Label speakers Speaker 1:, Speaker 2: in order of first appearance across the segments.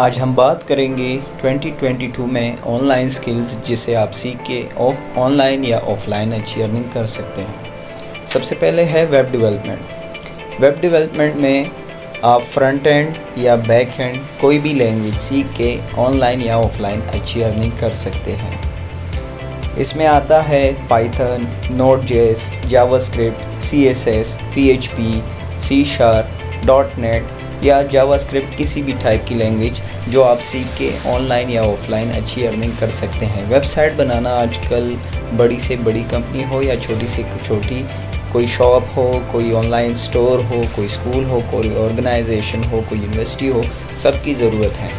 Speaker 1: आज हम बात करेंगे 2022 में ऑनलाइन स्किल्स जिसे आप सीख के ऑनलाइन या ऑफलाइन अच्छी अर्निंग कर सकते हैं। सबसे पहले है वेब डेवलपमेंट। वेब डेवलपमेंट में आप फ्रंट एंड या बैक एंड कोई भी लैंग्वेज सीख के ऑनलाइन या ऑफलाइन अच्छी अर्निंग कर सकते हैं। इसमें आता है Python, Node JS, JavaScript, CSS, PHP, C#, .NET या जावास्क्रिप्ट किसी भी टाइप की लैंग्वेज जो आप सीख के ऑनलाइन या ऑफलाइन अच्छी अर्निंग कर सकते हैं। वेबसाइट बनाना आजकल बड़ी से बड़ी कंपनी हो या छोटी से छोटी कोई शॉप हो, कोई ऑनलाइन स्टोर हो, कोई स्कूल हो, कोई ऑर्गेनाइजेशन हो, कोई यूनिवर्सिटी हो, सबकी ज़रूरत है।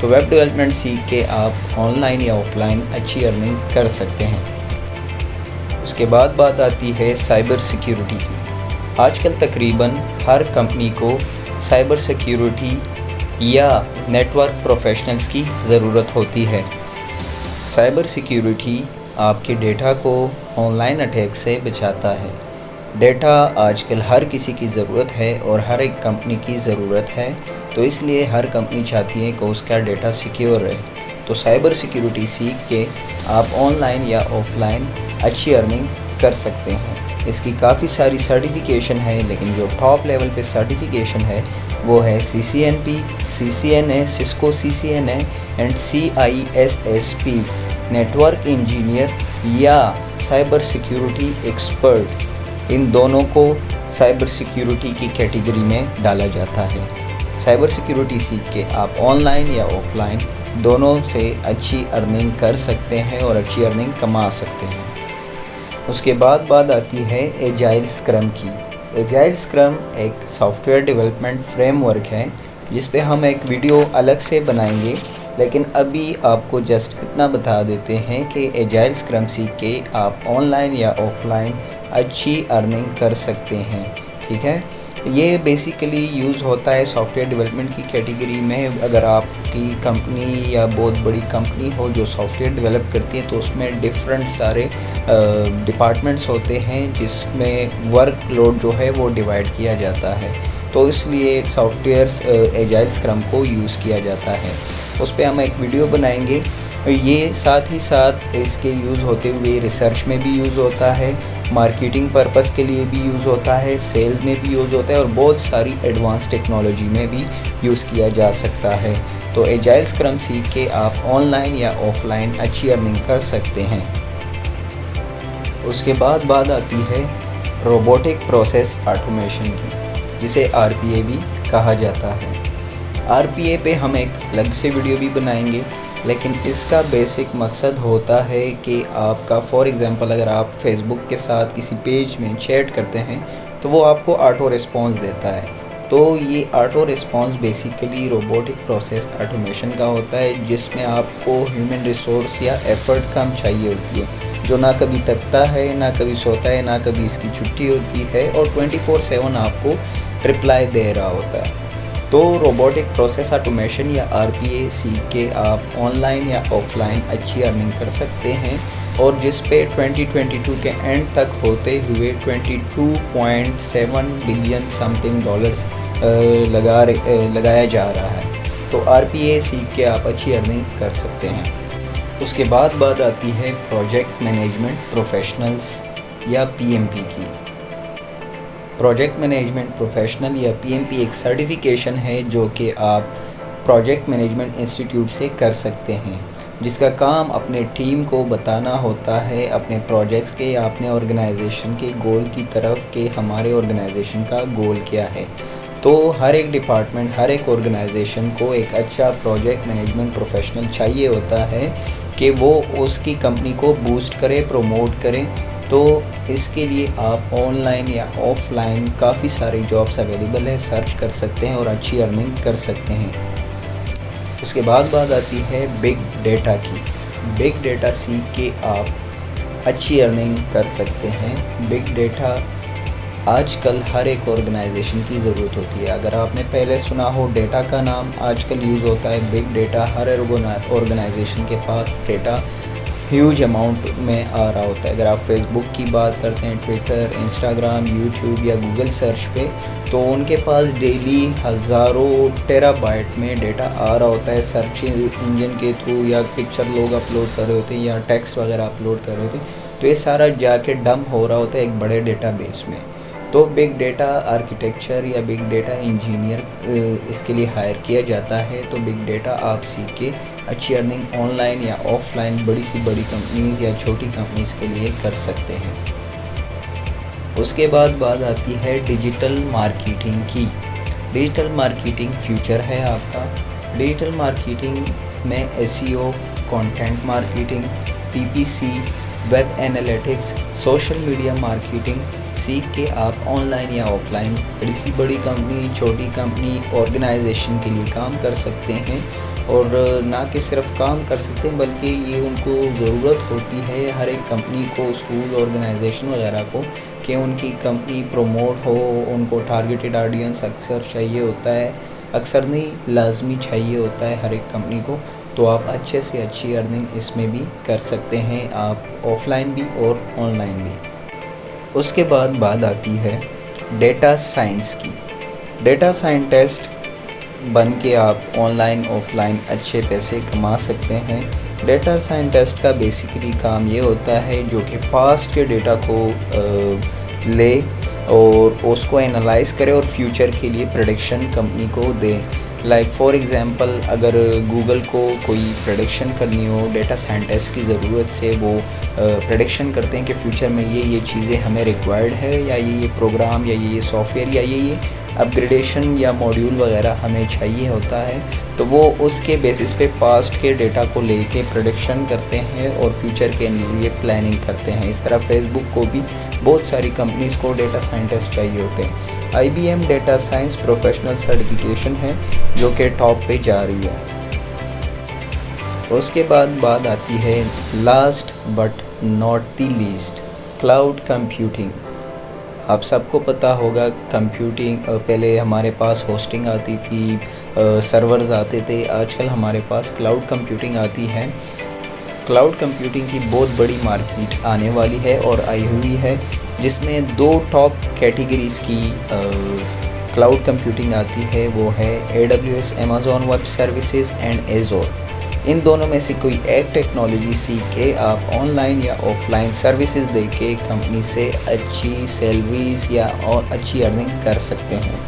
Speaker 1: तो वेब डेवलपमेंट सीख के आप ऑनलाइन या ऑफलाइन अच्छी अर्निंग कर सकते हैं। उसके बाद बात आती है साइबर सिक्योरिटी की। आजकल तकरीबन हर कंपनी को साइबर सिक्योरिटी या नेटवर्क प्रोफेशनल्स की ज़रूरत होती है। साइबर सिक्योरिटी आपके डेटा को ऑनलाइन अटैक से बचाता है। डेटा आजकल हर किसी की ज़रूरत है और हर एक कंपनी की ज़रूरत है, तो इसलिए हर कंपनी चाहती है कि उसका डेटा सिक्योर रहे। तो साइबर सिक्योरिटी सीख के आप ऑनलाइन या ऑफलाइन अच्छी अर्निंग कर सकते हैं। इसकी काफ़ी सारी सर्टिफिकेशन है, लेकिन जो टॉप लेवल पे सर्टिफिकेशन है वो है CCNP, CCNA, Cisco CCNA and CISSP, network engineer या साइबर सिक्योरिटी एक्सपर्ट। इन दोनों को साइबर सिक्योरिटी की कैटेगरी में डाला जाता है। साइबर सिक्योरिटी सीख के आप ऑनलाइन या ऑफलाइन दोनों से अच्छी अर्निंग कर सकते हैं और अच्छी अर्निंग कमा सकते हैं। उसके बाद बात आती है एजाइल स्क्रम की। एजाइल स्क्रम एक सॉफ्टवेयर डेवलपमेंट फ्रेमवर्क है जिस पे हम एक वीडियो अलग से बनाएंगे, लेकिन अभी आपको जस्ट इतना बता देते हैं कि एजाइल स्क्रम सीख के आप ऑनलाइन या ऑफलाइन अच्छी अर्निंग कर सकते हैं। ठीक है, ये बेसिकली यूज़ होता है सॉफ्टवेयर डेवलपमेंट की कैटेगरी में। अगर आपकी कंपनी या बहुत बड़ी कंपनी हो जो सॉफ्टवेयर डेवलप करती है तो उसमें डिफरेंट सारे डिपार्टमेंट्स होते हैं जिसमें वर्कलोड जो है वो डिवाइड किया जाता है, तो इसलिए सॉफ्टवेयर एजाइल स्क्रम को यूज़ किया जाता है। उस पर हम एक वीडियो बनाएंगे। ये साथ ही साथ इसके यूज़ होते हुए रिसर्च में भी यूज़ होता है, मार्केटिंग पर्पस के लिए भी यूज़ होता है, सेल्स में भी यूज़ होता है और बहुत सारी एडवांस टेक्नोलॉजी में भी यूज़ किया जा सकता है। तो एजाइल स्क्रम सीख के आप ऑनलाइन या ऑफलाइन अच्छी अर्निंग कर सकते हैं। उसके बाद बात आती है रोबोटिक प्रोसेस ऑटोमेशन की, जिसे RPA भी कहा जाता है। RPA पे हम एक अलग से वीडियो भी बनाएंगे, लेकिन इसका बेसिक मकसद होता है कि आपका फॉर एग्ज़ाम्पल अगर आप फेसबुक के साथ किसी पेज में चैट करते हैं तो वो आपको ऑटो रिस्पॉन्स देता है। तो ये auto response basically robotic process automation का होता है, जिसमें आपको ह्यूमन रिसोर्स या एफ़र्ट कम चाहिए होती है, जो ना कभी थकता है, ना कभी सोता है, ना कभी इसकी छुट्टी होती है और 24/7 आपको रिप्लाई दे रहा होता है। तो रोबोटिक प्रोसेस ऑटोमेशन या RPA सीख के आप ऑनलाइन या ऑफलाइन अच्छी अर्निंग कर सकते हैं और जिस पे 2022 के एंड तक होते हुए 22.7 बिलियन समथिंग डॉलर्स लगाया जा रहा है। तो RPA सीख के आप अच्छी अर्निंग कर सकते हैं। उसके बाद बात आती है प्रोजेक्ट मैनेजमेंट प्रोफेशनल्स या PMP की। प्रोजेक्ट मैनेजमेंट प्रोफेशनल या PMP एक सर्टिफिकेशन है जो कि आप प्रोजेक्ट मैनेजमेंट इंस्टीट्यूट से कर सकते हैं, जिसका काम अपने टीम को बताना होता है अपने प्रोजेक्ट्स के या अपने ऑर्गेनाइजेशन के गोल की तरफ कि हमारे ऑर्गेनाइजेशन का गोल क्या है। तो हर एक डिपार्टमेंट, हर एक ऑर्गेनाइजेशन को एक अच्छा प्रोजेक्ट मैनेजमेंट प्रोफेशनल चाहिए होता है कि वो उसकी कंपनी को बूस्ट करे, प्रमोट करे। तो इसके लिए आप ऑनलाइन या ऑफलाइन काफ़ी सारे जॉब्स अवेलेबल है, सर्च कर सकते हैं और अच्छी अर्निंग कर सकते हैं। उसके बाद बात आती है बिग डेटा की। बिग डेटा सीख के आप अच्छी अर्निंग कर सकते हैं। बिग डेटा आजकल हर एक ऑर्गेनाइजेशन की ज़रूरत होती है। अगर आपने पहले सुना हो डेटा का नाम, आजकल यूज़ होता है बिग डेटा। हर ऑर्गेनाइजेशन के पास डेटा ह्यूज अमाउंट में आ रहा होता है। अगर आप फेसबुक की बात करते हैं, ट्विटर, इंस्टाग्राम, यूट्यूब या गूगल सर्च पे, तो उनके पास डेली हज़ारों टेराबाइट में डेटा आ रहा होता है सर्च इंजन के थ्रू, या पिक्चर लोग अपलोड कर रहे होते हैं या टेक्स्ट वगैरह अपलोड कर रहे होते हैं। तो ये सारा जाके डंप हो रहा होता है एक बड़े डेटाबेस में। तो बिग डेटा आर्किटेक्चर या बिग डेटा इंजीनियर इसके लिए हायर किया जाता है। तो बिग डेटा आप सीख के अच्छी अर्निंग ऑनलाइन या ऑफलाइन बड़ी सी बड़ी कंपनीज़ या छोटी कंपनीज़ के लिए कर सकते हैं। उसके बाद बात आती है डिजिटल मार्केटिंग की। डिजिटल मार्केटिंग फ्यूचर है आपका। डिजिटल मार्केटिंग में SEO, content marketing, PPC, web analytics, social media marketing सीख के आप ऑनलाइन या ऑफलाइन बड़ी सी बड़ी कंपनी, छोटी कंपनी, ऑर्गेनाइजेशन के लिए काम कर सकते हैं। और ना कि सिर्फ काम कर सकते हैं बल्कि ये उनको ज़रूरत होती है हर एक कंपनी को, स्कूल, ऑर्गेनाइजेशन वगैरह को, कि उनकी कंपनी प्रमोट हो। उनको टारगेटेड ऑडियंस अक्सर चाहिए होता है, अक्सर नहीं लाजमी चाहिए होता है हर एक कंपनी को। तो आप अच्छे से अच्छी अर्निंग इसमें भी कर सकते हैं, आप ऑफलाइन भी और ऑनलाइन भी। उसके बाद बात आती है डेटा साइंस की। डेटा साइंटिस्ट बन के आप ऑनलाइन ऑफलाइन अच्छे पैसे कमा सकते हैं। डेटा साइंटिस्ट का बेसिकली काम ये होता है जो कि पास्ट के डेटा को ले और उसको एनालाइज करे और फ्यूचर के लिए प्रेडिक्शन कंपनी को दे। लाइक फॉर एग्ज़ाम्पल, अगर गूगल को कोई प्रेडिक्शन करनी हो, डेटा साइंटिस्ट की ज़रूरत से वो प्रेडिक्शन करते हैं कि फ्यूचर में ये चीज़ें हमें रिक्वायर्ड है, या ये प्रोग्राम या ये सॉफ्टवेयर या ये अपग्रेडेशन या मॉड्यूल वगैरह हमें चाहिए होता है। तो वो उसके बेसिस पे पास्ट के डेटा को लेके प्रेडिक्शन करते हैं और फ्यूचर के लिए प्लानिंग करते हैं। इस तरह फेसबुक को भी बहुत सारी कंपनीज़ को डेटा साइंटिस्ट चाहिए होते हैं। IBM data science professional certification है जो कि टॉप पे जा रही है। उसके बाद बात आती है last but not the least, cloud computing. आप सबको पता होगा कंप्यूटिंग, पहले हमारे पास होस्टिंग आती थी, सर्वर्स आते थे, आजकल हमारे पास क्लाउड कंप्यूटिंग आती है। क्लाउड कंप्यूटिंग की बहुत बड़ी मार्केट आने वाली है और आई हुई है, जिसमें दो टॉप कैटेगरीज़ की क्लाउड कंप्यूटिंग आती है। वो है AWS Amazon web services and Azure. इन दोनों में से कोई एक टेक्नोलॉजी सीख के आप ऑनलाइन या ऑफलाइन सर्विसेज दे के कंपनी से अच्छी सैलरीज या और अच्छी अर्निंग कर सकते हैं।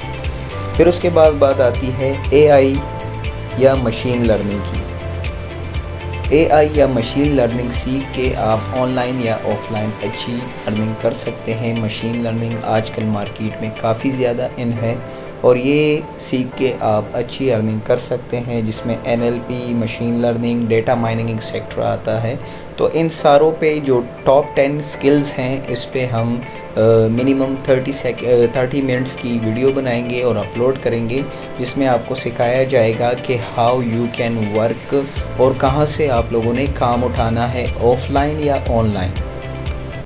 Speaker 1: फिर उसके बाद बात आती है AI या मशीन लर्निंग की। AI या मशीन लर्निंग सीख के आप ऑनलाइन या ऑफलाइन अच्छी अर्निंग कर सकते हैं। मशीन लर्निंग आजकल मार्केट में काफ़ी ज़्यादा इन है और ये सीख के आप अच्छी अर्निंग कर सकते हैं, जिसमें NLP, machine learning, data mining sector आता है। तो इन सारों पे जो टॉप 10 स्किल्स हैं, इस पे हम मिनिमम 30 मिनट्स की वीडियो बनाएंगे और अपलोड करेंगे, जिसमें आपको सिखाया जाएगा कि हाउ यू कैन वर्क और कहाँ से आप लोगों ने काम उठाना है, ऑफलाइन या ऑनलाइन।